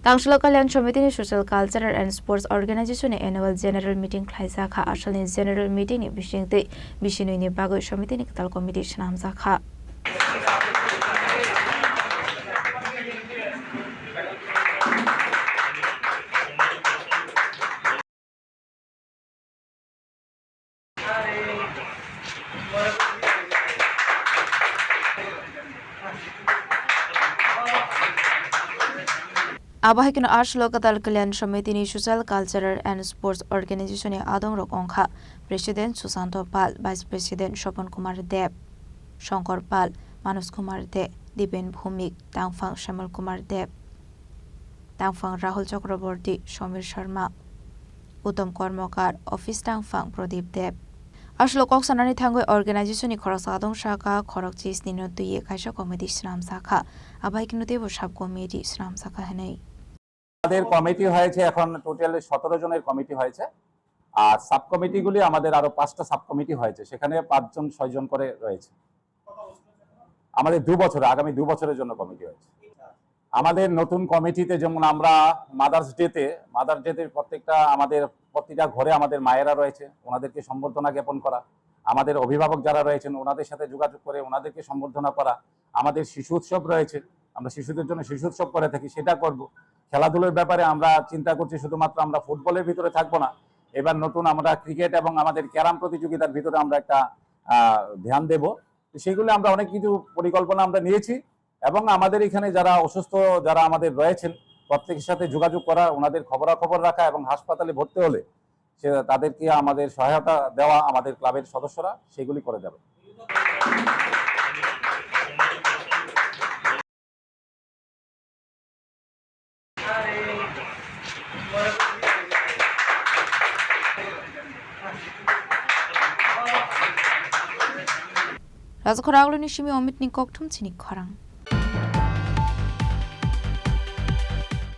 Tangshla Kalyan Committee ni Social Cultural and Sports Organization ni Annual General Meeting Khlaisa kha asal ni General Meeting ni Bishingte Bishinui ni Bagoi Committee ni Katal Committee Shnamza kha Abahikino Arshlo Katal Kalyan Committee ni Social Cultural and Sports Organization ni Adong Rok Ongkha President Susanto Pal Vice President Shopon Kumar Deb Shankar Pal Manus Kumar De Dipen Bhumik Tangfang Shamal Kumar Deb Tangfang Rahul Chakraborty Shomir Sharma Uttam Kormokar Office Tangfang Pradip Deb Arshlo Kok Sanani Thangoi Organization ni Khorak Sadong Shaka Khorak Chis Nino Tuye Kaisha Committee Snam Sakha Abahikino Devo Shab Committee Snam Sakha Hanei আমাদের committee হয়েছে এখন total 17 জনের committee হয়েছে আর sub কমিটিগুলি আমাদের আরো 5টা sub committee হয়েছে সেখানে 5 জন 6 জন করে রয়েছে আমাদের 2 বছর আগামী 2 বছরের জন্য কমিটি হয়েছে আমাদের নতুন কমিটিতে যেমন আমরা মাদার্স ডেতে প্রত্যেকটা ঘরে আমাদের মায়েরা রয়েছে ওনাদেরকে সম্বর্ধনা জ্ঞাপন করা আমাদের অভিভাবক যারা রয়েছেন ওনাদের সাথে যোগাযোগ করে ওনাদেরকে সম্বর্ধনা করা আমাদের শিশু উৎসব রয়েছে আমরা শিশুদের জন্য শিশু উৎসব করে থাকি সেটা করব খেলাধুলার ব্যাপারে আমরা চিন্তা করছি শুধুমাত্র আমরা ফুটবলের ভিতরে থাকবো না এবার নতুন আমরা ক্রিকেট এবং আমাদের ক্যারাম প্রতিযোগিতার ভিতরে আমরা একটা ধ্যান দেব সেগুলো আমরা অনেক কিছু পরিকল্পনা আমরা নিয়েছি এবং আমাদের এখানে যারা অসুস্থ যারা আমাদের রয়েছেন প্রত্যেকের সাথে যোগাযোগ করা ওনাদের খবরাখবর রাখা এবং হাসপাতালে ভর্তি হলে তাদেরকে আমাদের সহায়তা দেওয়া আমাদের ক্লাবের সদস্যরা সেগুলি করে যাবে Razakharaglu ni Shimi Omit ni Koktum Chinik Kharang